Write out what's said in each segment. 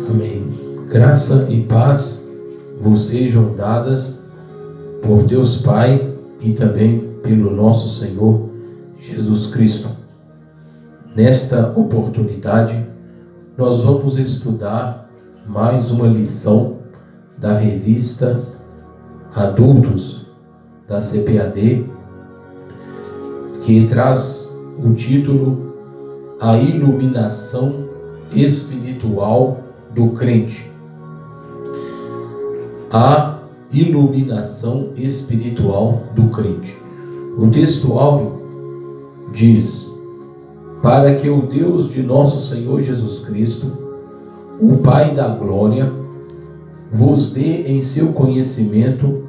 Amém. Graça e paz vos sejam dadas por Deus Pai e também pelo nosso Senhor Jesus Cristo. Nesta oportunidade, nós vamos estudar mais uma lição da revista Adultos da CPAD, que traz o título A Iluminação Espiritual do Crente. A iluminação espiritual do crente. O texto áureo diz: para que o Deus de nosso Senhor Jesus Cristo, o Pai da glória, vos dê em seu conhecimento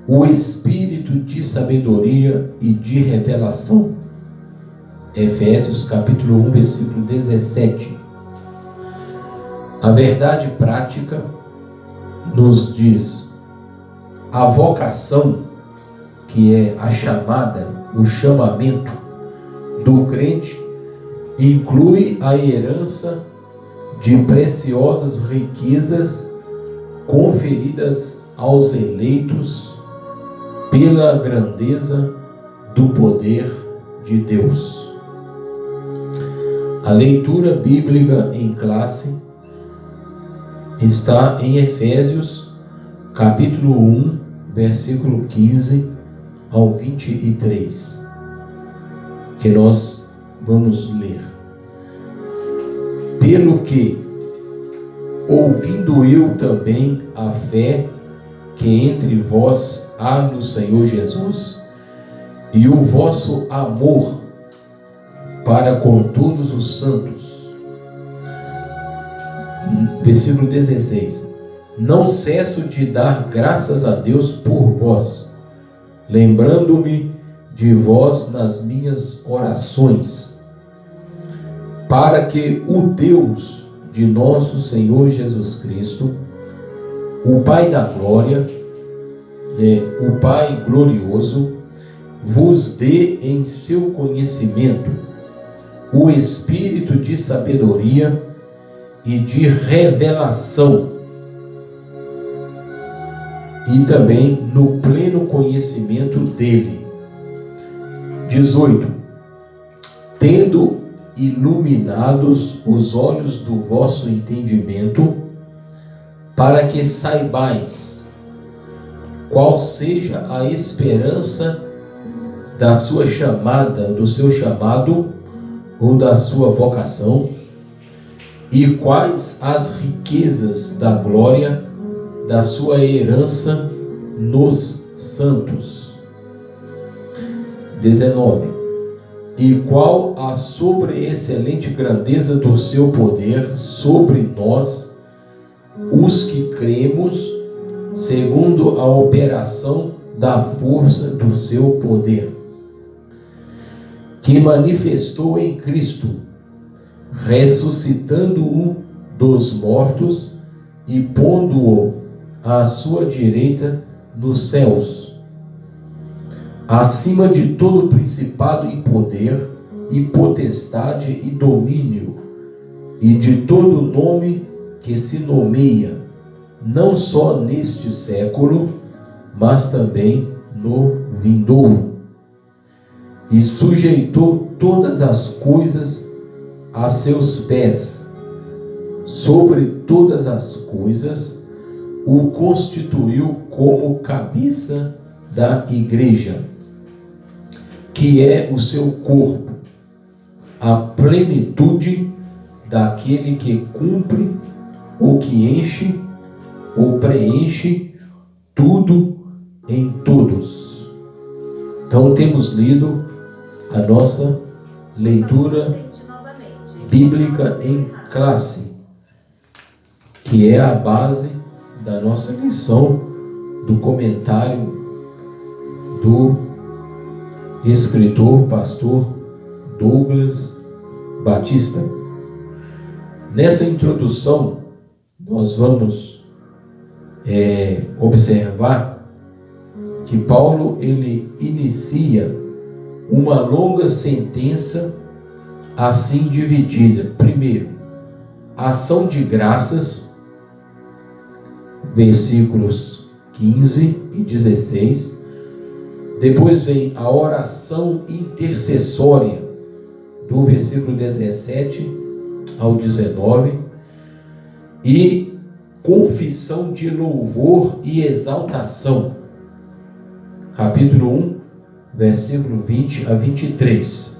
o espírito de sabedoria e de revelação. Efésios capítulo 1, versículo 17. A verdade prática nos diz: a vocação, que é a chamada, o chamamento do crente, inclui a herança de preciosas riquezas conferidas aos eleitos pela grandeza do poder de Deus. A leitura bíblica em classe está em Efésios capítulo 1, versículo 15 ao 23, que nós vamos ler. Pelo que, ouvindo eu também a fé que entre vós há no Senhor Jesus, e o vosso amor para com todos os santos. Versículo 16. Não cesso de dar graças a Deus por vós, lembrando-me de vós nas minhas orações, para que o Deus de nosso Senhor Jesus Cristo, o Pai da glória, o Pai glorioso, vos dê em seu conhecimento o espírito de sabedoria e de revelação, e também no pleno conhecimento dele. 18. Tendo iluminados os olhos do vosso entendimento, para que saibais qual seja a esperança da sua chamada, do seu chamado ou da sua vocação, e quais as riquezas da glória da sua herança nos santos. 19. E qual a sobreexcelente grandeza do seu poder sobre nós, os que cremos, segundo a operação da força do seu poder, que manifestou em Cristo, ressuscitando-o dos mortos e pondo-o à sua direita nos céus, acima de todo principado e poder, e potestade e domínio, e de todo nome que se nomeia, não só neste século, mas também no vindouro. E sujeitou todas as coisas a seus pés, sobre todas as coisas o constituiu como cabeça da igreja, que é o seu corpo, a plenitude daquele que cumpre, ou que enche, ou preenche tudo em todos. Então temos lido a nossa leitura bíblica em classe, que é a base da nossa lição do comentário do escritor, pastor Douglas Batista. Nessa introdução, nós vamos observar que Paulo ele inicia uma longa sentença assim dividida. Primeiro, ação de graças, versículos 15 e 16. Depois vem a oração intercessória, do versículo 17 ao 19. E confissão de louvor e exaltação, capítulo 1, versículo 20 a 23.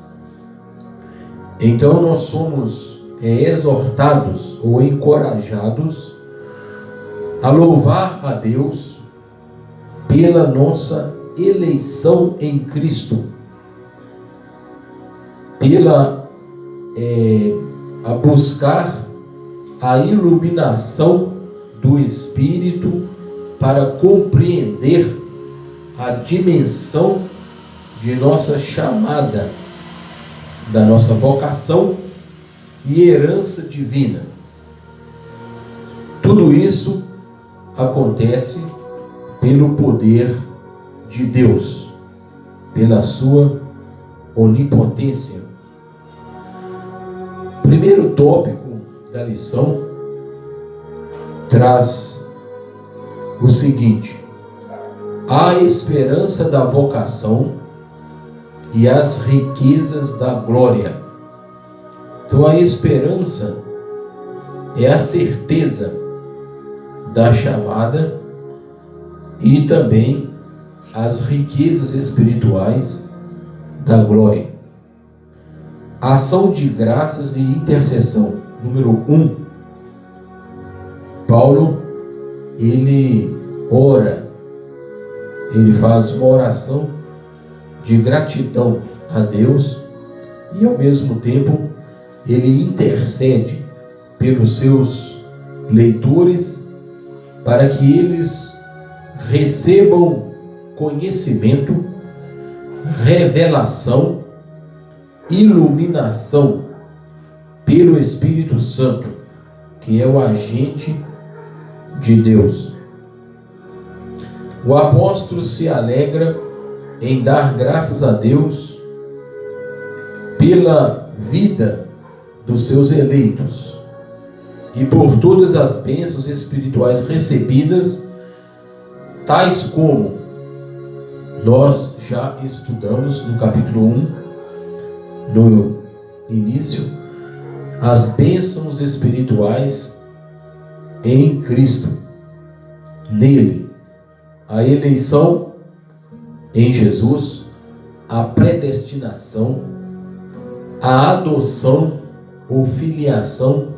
Então nós somos exortados ou encorajados a louvar a Deus pela nossa eleição em Cristo, a buscar a iluminação do Espírito para compreender a dimensão de nossa chamada, da nossa vocação e herança divina. Tudo isso acontece pelo poder de Deus, pela sua onipotência. Primeiro tópico da lição traz o seguinte: a esperança da vocação e as riquezas da glória. Então a esperança é a certeza da chamada e também as riquezas espirituais da glória. Ação de graças e intercessão. Número 1. Paulo, ele ora, ele faz uma oração de gratidão a Deus e ao mesmo tempo ele intercede pelos seus leitores para que eles recebam conhecimento, revelação, iluminação pelo Espírito Santo, que é o agente de Deus. O apóstolo se alegra em dar graças a Deus pela vida dos seus eleitos e por todas as bênçãos espirituais recebidas, tais como nós já estudamos no capítulo 1, no início, as bênçãos espirituais em Cristo, nele, a eleição em Jesus, a predestinação, a adoção ou filiação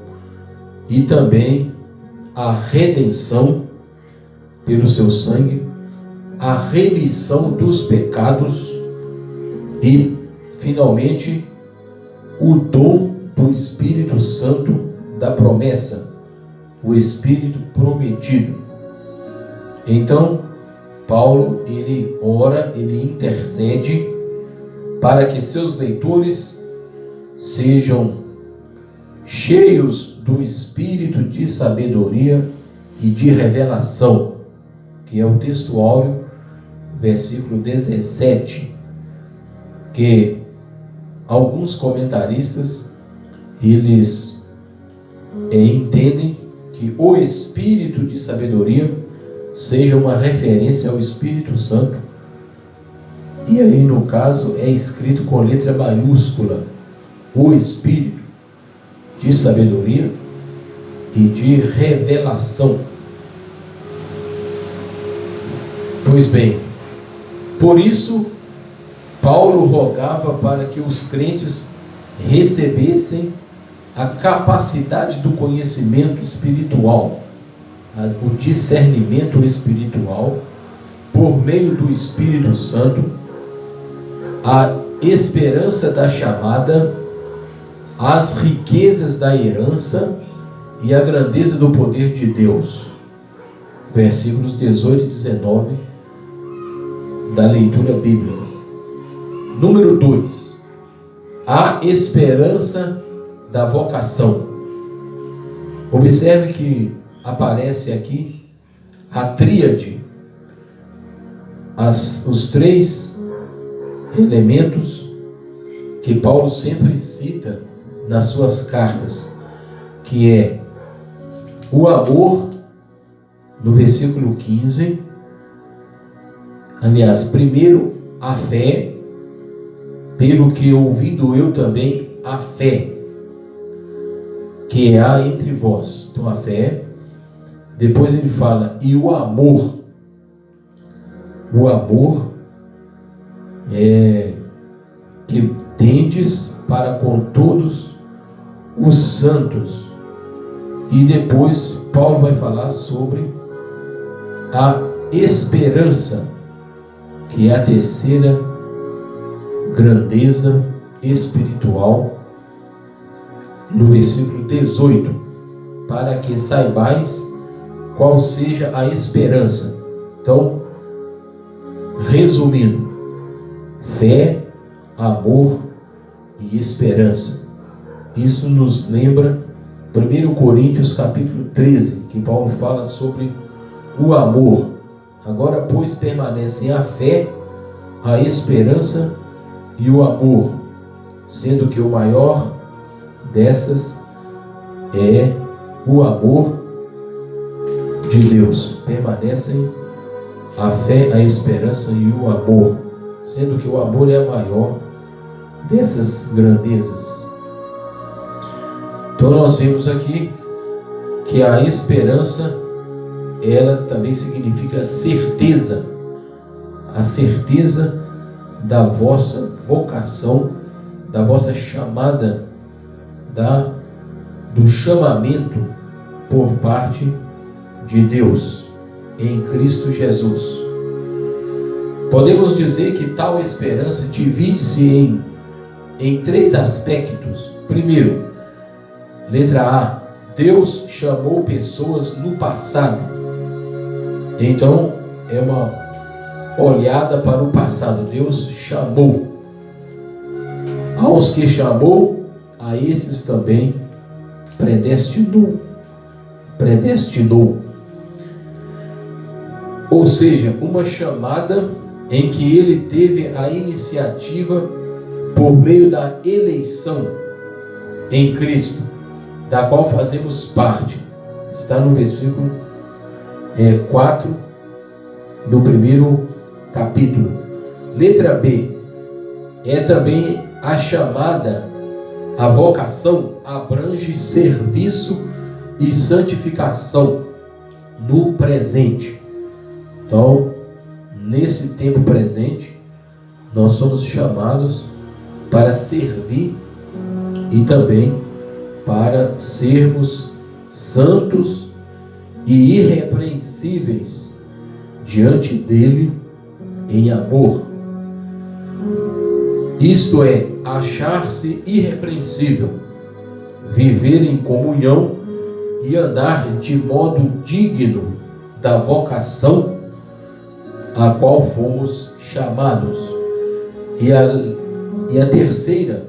e também a redenção pelo seu sangue, a remissão dos pecados e, finalmente, o dom do Espírito Santo da promessa, o Espírito prometido. Então, Paulo, ele ora, ele intercede para que seus leitores sejam cheios do Espírito de sabedoria e de revelação, que é o texto áureo, versículo 17, que alguns comentaristas, eles entendem que o Espírito de sabedoria seja uma referência ao Espírito Santo, e aí no caso é escrito com letra maiúscula, o Espírito de sabedoria e de revelação. Pois bem, por isso Paulo rogava para que os crentes recebessem a capacidade do conhecimento espiritual, o discernimento espiritual, por meio do Espírito Santo, a esperança da chamada, as riquezas da herança e a grandeza do poder de Deus. Versículos 18 e 19 da leitura bíblica. Número 2. A esperança da vocação. Observe que aparece aqui a tríade, os três elementos que Paulo sempre cita nas suas cartas, que é o amor, no versículo 15. Aliás, primeiro a fé, pelo que ouvindo eu também a fé que há entre vós. Então a fé, depois ele fala, e o amor. O amor que tendes para com todos os santos. E depois Paulo vai falar sobre a esperança, que é a terceira grandeza espiritual, no versículo 18, para que saibais qual seja a esperança. Então, resumindo, fé, amor e esperança. Isso nos lembra 1 Coríntios capítulo 13, que Paulo fala sobre o amor. Agora, pois, permanecem a fé, a esperança e o amor, sendo que o maior dessas é o amor de Deus. Permanecem a fé, a esperança e o amor, sendo que o amor é a maior dessas grandezas. Então nós vemos aqui que a esperança, ela também significa certeza, a certeza da vossa vocação, da vossa chamada, do chamamento por parte de Deus em Cristo Jesus. Podemos dizer que tal esperança divide-se em três aspectos. Primeiro, letra A, Deus chamou pessoas no passado. Então, é uma olhada para o passado. Deus chamou. Aos que chamou, a esses também predestinou. Ou seja, uma chamada em que ele teve a iniciativa por meio da eleição em Cristo, da qual fazemos parte. Está no versículo 4 do primeiro capítulo. Letra B, é também a chamada, a vocação abrange serviço e santificação no presente. Então, nesse tempo presente, nós somos chamados para servir e também para sermos santos e irrepreensíveis diante dele em amor. Isto é, achar-se irrepreensível, viver em comunhão e andar de modo digno da vocação a qual fomos chamados. E a terceira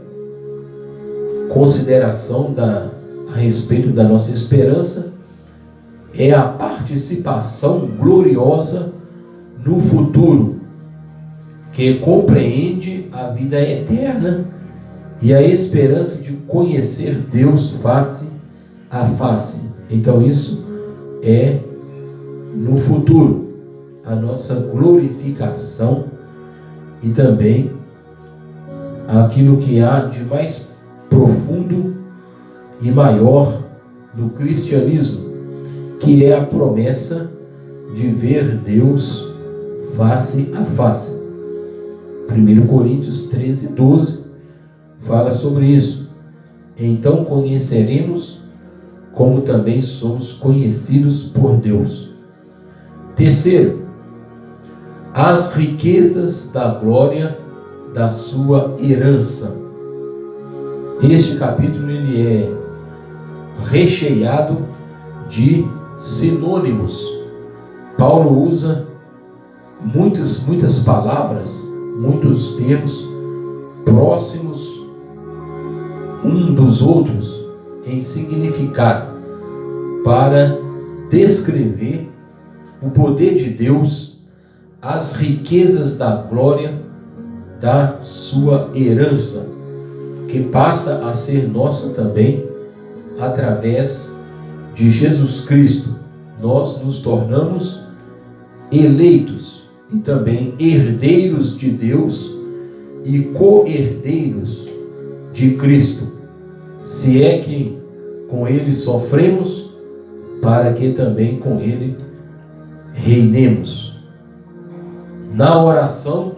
consideração a respeito da nossa esperança é a participação gloriosa no futuro, que compreende a vida eterna e a esperança de conhecer Deus face a face. Então isso é no futuro, a nossa glorificação e também aquilo que há de mais profundo e maior no cristianismo, que é a promessa de ver Deus face a face. 1 Coríntios 13, 12 fala sobre isso. Então conheceremos como também somos conhecidos por Deus. Terceiro, as riquezas da glória da sua herança. Este capítulo ele é recheado de sinônimos. Paulo usa muitas palavras, muitos termos próximos um dos outros em significado, para descrever o poder de Deus, as riquezas da glória da sua herança, que passa a ser nossa também através de Jesus Cristo, nós nos tornamos eleitos e também herdeiros de Deus e co-herdeiros de Cristo, se é que com Ele sofremos, para que também com Ele reinemos. Na oração,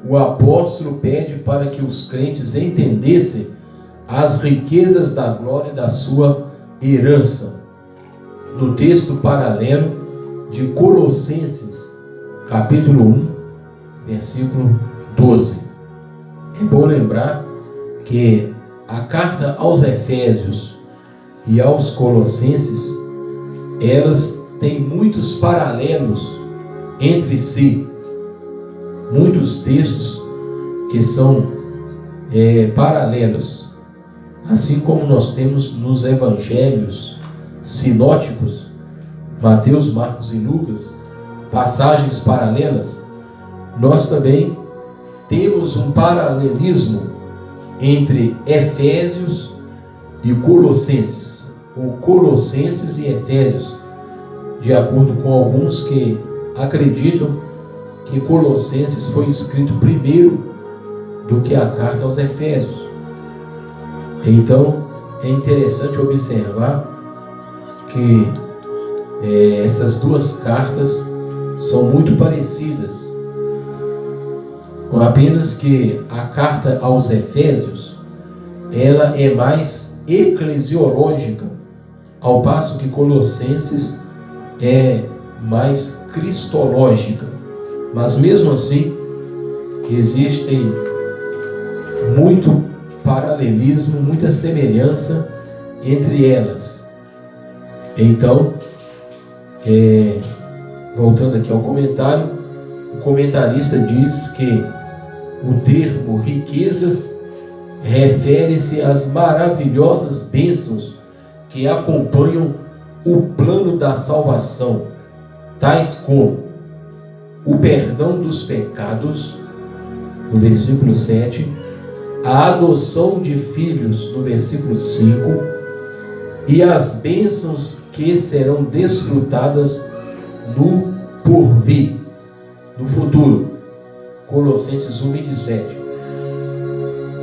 o apóstolo pede para que os crentes entendessem as riquezas da glória da sua herança. No texto paralelo de Colossenses, capítulo 1, versículo 12. É bom lembrar que a carta aos Efésios e aos Colossenses, elas têm muitos paralelos entre si. Muitos textos que são paralelos. Assim como nós temos nos evangelhos sinóticos, Mateus, Marcos e Lucas, passagens paralelas, nós também temos um paralelismo entre Efésios e Colossenses, ou Colossenses e Efésios, de acordo com alguns que acreditam que Colossenses foi escrito primeiro do que a carta aos Efésios. Então, é interessante observar que essas duas cartas são muito parecidas, apenas que a carta aos Efésios, ela é mais eclesiológica, ao passo que Colossenses é mais cristológica. Mas mesmo assim, existem muito paralelismo, muita semelhança entre elas. Então, voltando aqui ao comentário, o comentarista diz que o termo riquezas refere-se às maravilhosas bênçãos que acompanham o plano da salvação, tais como o perdão dos pecados, no versículo 7, a adoção de filhos, no versículo 5, e as bênçãos que serão desfrutadas no porvir, no futuro, Colossenses 1, 27.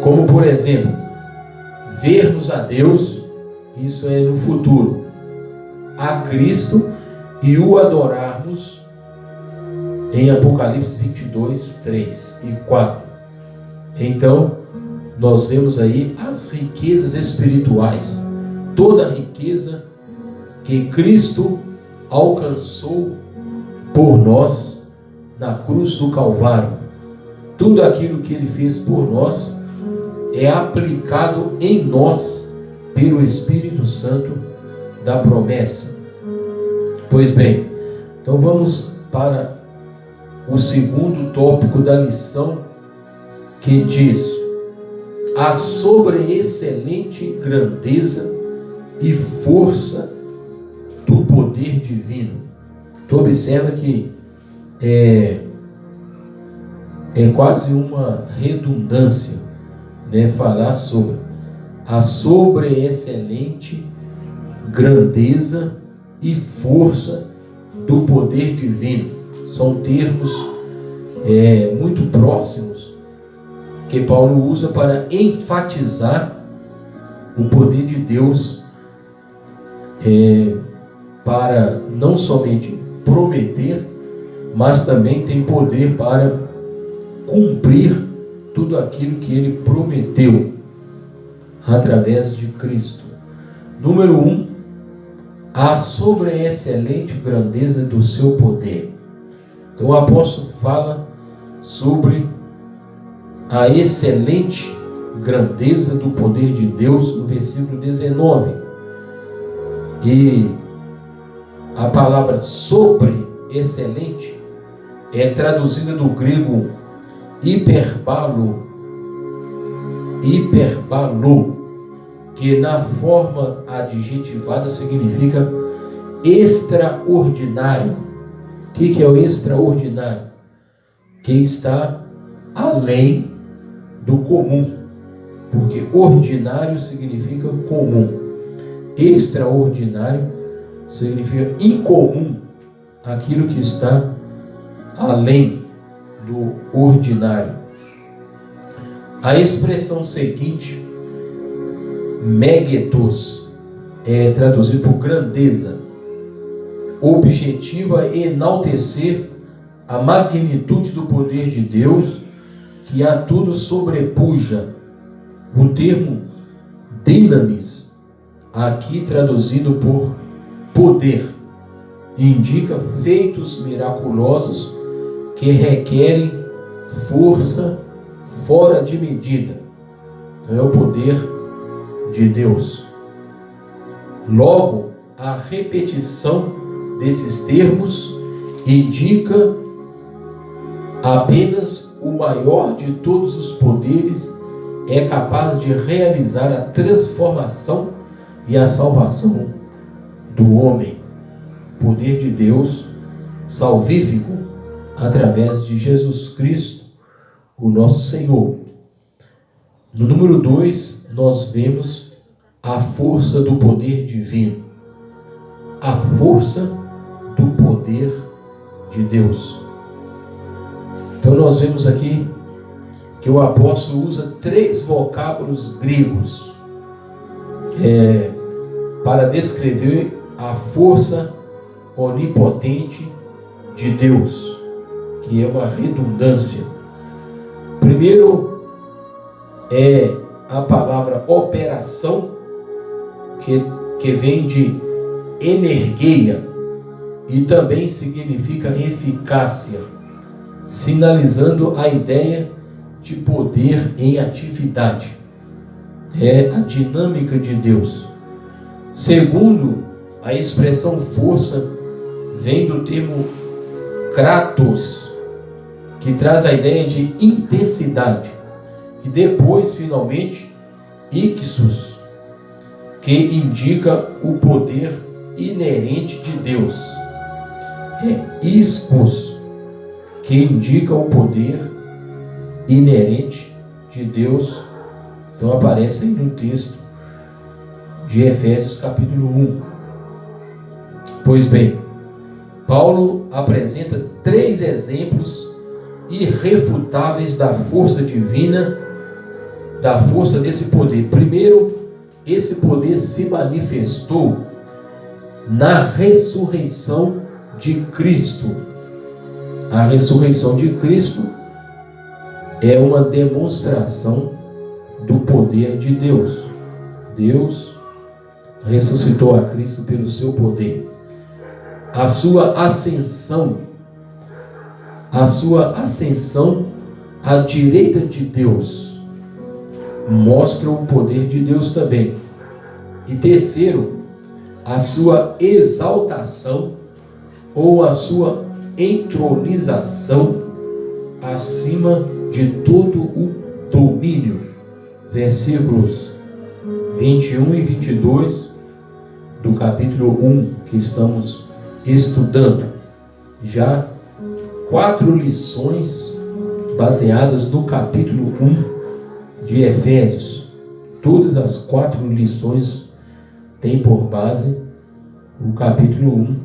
Como, por exemplo, vermos a Deus, isso é no futuro, a Cristo e o adorarmos, em Apocalipse 22, 3 e 4. Então, nós vemos aí as riquezas espirituais, toda a riqueza que Cristo alcançou por nós na cruz do Calvário. Tudo aquilo que Ele fez por nós é aplicado em nós pelo Espírito Santo da promessa. Pois bem, então vamos para o segundo tópico da lição, que diz: a sobreexcelente grandeza e força do poder divino. Tu observa que é quase uma redundância, né, falar sobre a sobreexcelente grandeza e força do poder divino. São termos muito próximos que Paulo usa para enfatizar o poder de Deus para não somente prometer, mas também tem poder para cumprir tudo aquilo que Ele prometeu através de Cristo. Número 1, a sobreexcelente grandeza do seu poder. Então o apóstolo fala sobre a excelente grandeza do poder de Deus no versículo 19. E a palavra sobre-excelente é traduzida do grego hiperbalo, que na forma adjetivada significa extraordinário. O que é o extraordinário? Que está além do comum, porque ordinário significa comum. Extraordinário significa incomum, aquilo que está além do ordinário. A expressão seguinte, megetos, é traduzido por grandeza. O objetivo é enaltecer a magnitude do poder de Deus, que a tudo sobrepuja. O termo dinamis, aqui traduzido por poder, indica feitos miraculosos que requerem força fora de medida. Então é o poder de Deus. Logo, a repetição desses termos indica apenas o maior de todos os poderes é capaz de realizar a transformação e a salvação do homem. Poder de Deus salvífico através de Jesus Cristo, o nosso Senhor. No número 2, nós vemos a força do poder divino. A força do poder de Deus. Então nós vemos aqui que o apóstolo usa 3 vocábulos gregos para descrever a força onipotente de Deus, que é uma redundância. Primeiro é a palavra operação, que vem de energeia e também significa eficácia, sinalizando a ideia de poder em atividade. É a dinâmica de Deus. Segundo, a expressão força vem do termo kratos, que traz a ideia de intensidade. E depois, finalmente, ixos, que indica o poder inerente de Deus. É ischos, que indica o poder inerente de Deus. Então aparece aí no texto de Efésios capítulo 1. Pois bem, Paulo apresenta 3 exemplos irrefutáveis da força divina, da força desse poder. Primeiro, esse poder se manifestou na ressurreição de Cristo. A ressurreição de Cristo é uma demonstração do poder de Deus. Deus ressuscitou a Cristo pelo seu poder. A sua ascensão à direita de Deus mostra o poder de Deus também. E terceiro, a sua exaltação ou a sua entronização acima de todo o domínio. Versículos 21 e 22 do capítulo 1 que estamos estudando. Já 4 lições baseadas no capítulo 1 de Efésios. Todas as 4 lições têm por base o capítulo 1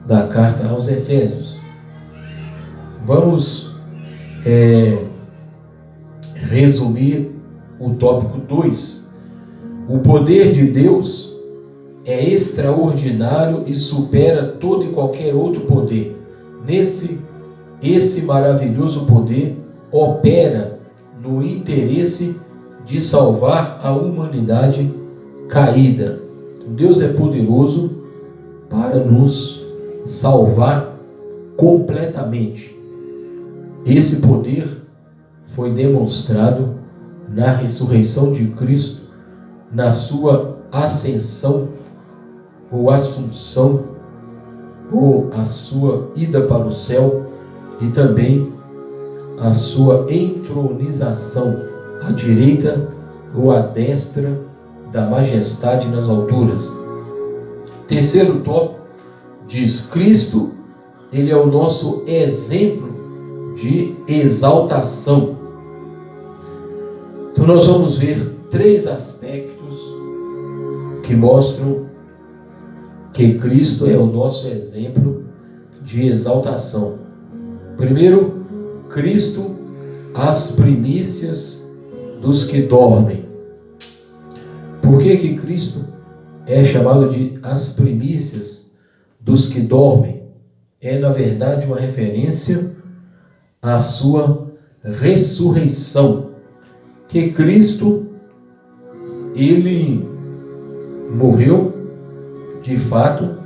da carta aos Efésios. Vamos resumir o tópico 2. O poder de Deus é extraordinário e supera todo e qualquer outro poder. Esse maravilhoso poder opera no interesse de salvar a humanidade caída. Deus é poderoso para nos salvar completamente. Esse poder foi demonstrado na ressurreição de Cristo, na sua ascensão ou assunção, ou a sua ida para o céu, e também a sua entronização à direita ou à destra da majestade nas alturas. Terceiro tópico diz: Cristo, ele é o nosso exemplo de exaltação. Então nós vamos ver 3 aspectos que mostram que Cristo é o nosso exemplo de exaltação. Primeiro, Cristo, as primícias dos que dormem. Por que Cristo é chamado de as primícias dos que dormem? É, na verdade, uma referência à sua ressurreição. Que Cristo, ele morreu, de fato,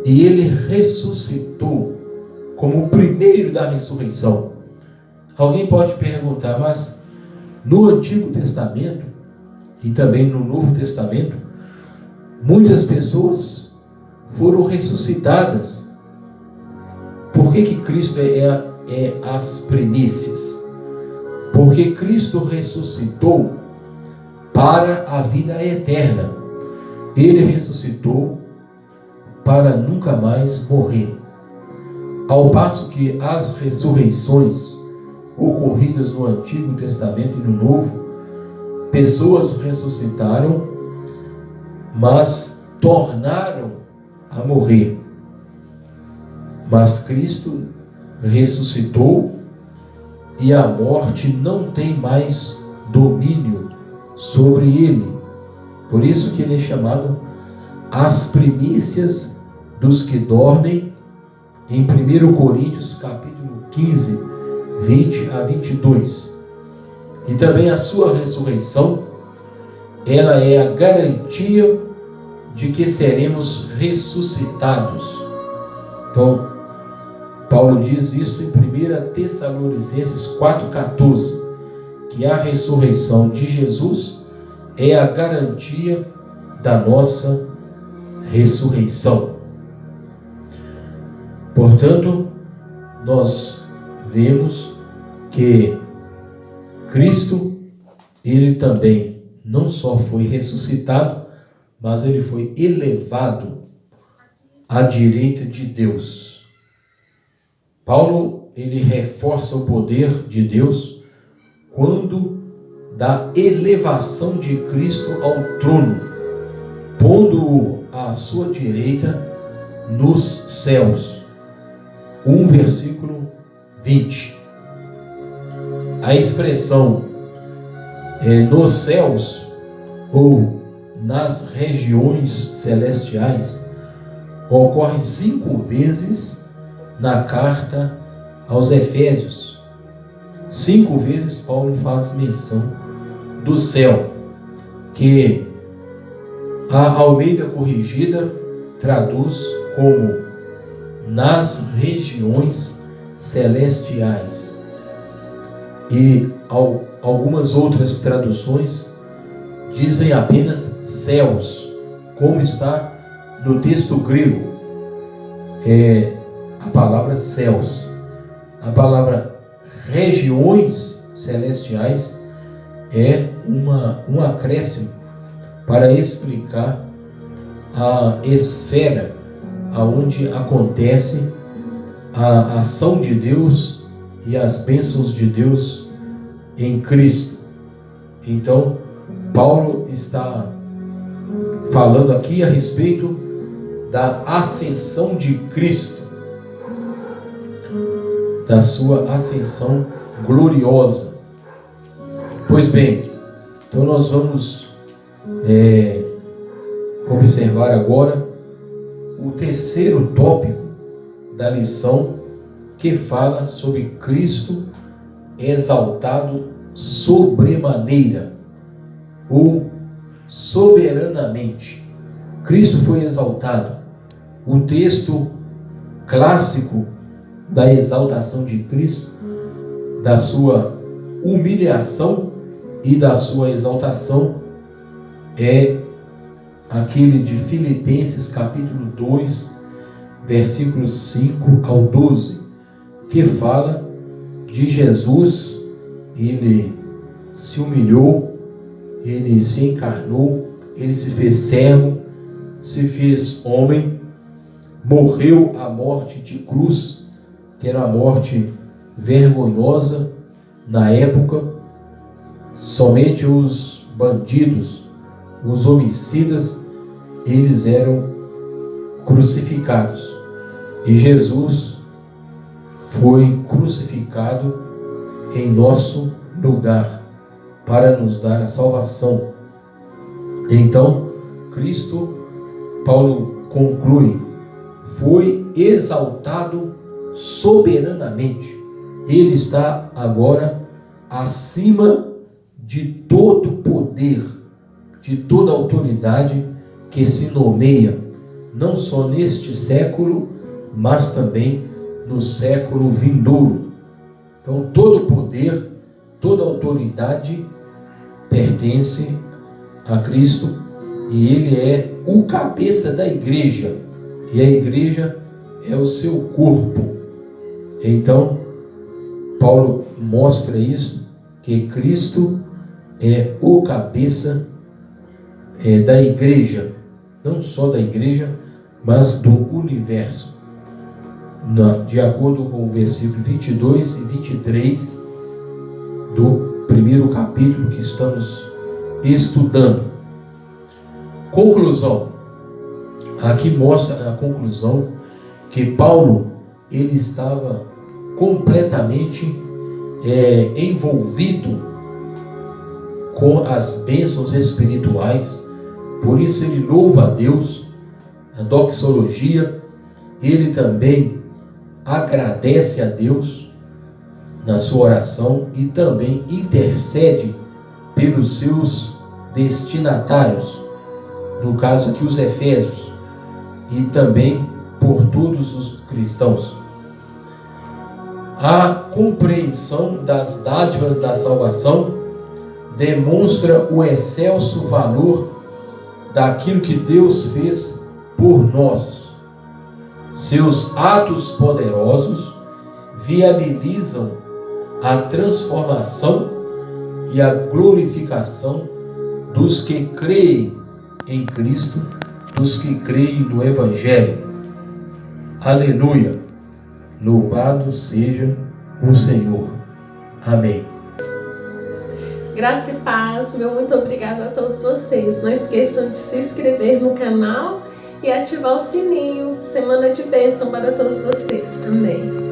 e ele ressuscitou como o primeiro da ressurreição. Alguém pode perguntar, mas no Antigo Testamento e também no Novo Testamento, muitas pessoas foram ressuscitadas. Por que Cristo é as primícias? Porque Cristo ressuscitou para a vida eterna. Ele ressuscitou para nunca mais morrer. Ao passo que as ressurreições ocorridas no Antigo Testamento e no Novo, pessoas ressuscitaram, mas tornaram a morrer. Mas Cristo ressuscitou e a morte não tem mais domínio sobre ele. Por isso que ele é chamado as primícias dos que dormem, em 1 Coríntios capítulo 15, 20 a 22. E também a sua ressurreição, ela é a garantia de que seremos ressuscitados. Então, Paulo diz isso em 1 Tessalonicenses 4,14, que a ressurreição de Jesus é a garantia da nossa ressurreição. Portanto, nós vemos que Cristo, ele também não só foi ressuscitado, mas ele foi elevado à direita de Deus. Paulo, ele reforça o poder de Deus quando da elevação de Cristo ao trono, pondo-o à sua direita nos céus. 1 versículo 20. A expressão nos céus ou nas regiões celestiais ocorre 5 vezes na carta aos Efésios. 5 vezes Paulo faz menção do céu, que a Almeida Corrigida traduz como nas regiões celestiais. E algumas outras traduções dizem apenas céus, como está no texto grego. A palavra céus. A palavra regiões celestiais é um acréscimo para explicar a esfera aonde acontece a ação de Deus e as bênçãos de Deus em Cristo. Então, Paulo está falando aqui a respeito da ascensão de Cristo, da sua ascensão gloriosa. Pois bem, então nós vamos observar agora o terceiro tópico da lição, que fala sobre Cristo exaltado sobremaneira ou soberanamente. Cristo foi exaltado. O texto clássico da exaltação de Cristo, da sua humilhação e da sua exaltação, é aquele de Filipenses capítulo 2, versículos 5 ao 12, que fala de Jesus. Ele se humilhou, ele se encarnou, ele se fez servo, se fez homem, morreu a morte de cruz, que era uma morte vergonhosa na época. Somente os bandidos, os homicidas, eles eram crucificados. E Jesus foi crucificado em nosso lugar para nos dar a salvação. Então, Cristo, Paulo conclui, foi exaltado soberanamente. Ele está agora acima de todo poder, de toda autoridade que se nomeia, não só neste século, mas também no século vindouro. Então, todo poder, toda autoridade pertence a Cristo, e Ele é o cabeça da igreja, e a igreja é o seu corpo. Então, Paulo mostra isso, que Cristo é o cabeça da igreja, não só da igreja, mas do universo, de acordo com o versículo 22 e 23 do primeiro capítulo que estamos estudando. Conclusão. Aqui mostra a conclusão que Paulo, ele estava completamente envolvido com as bênçãos espirituais. Por isso ele louva a Deus, a doxologia. Ele também agradece a Deus na sua oração e também intercede pelos seus destinatários, no caso aqui os efésios, e também por todos os cristãos. A compreensão das dádivas da salvação demonstra o excelso valor daquilo que Deus fez por nós. Seus atos poderosos viabilizam a transformação e a glorificação dos que creem em Cristo, dos que creem no Evangelho. Aleluia! Louvado seja o Senhor. Amém. Graça e paz, meu muito obrigado a todos vocês. Não esqueçam de se inscrever no canal e ativar o sininho. Semana de bênção para todos vocês. Amém.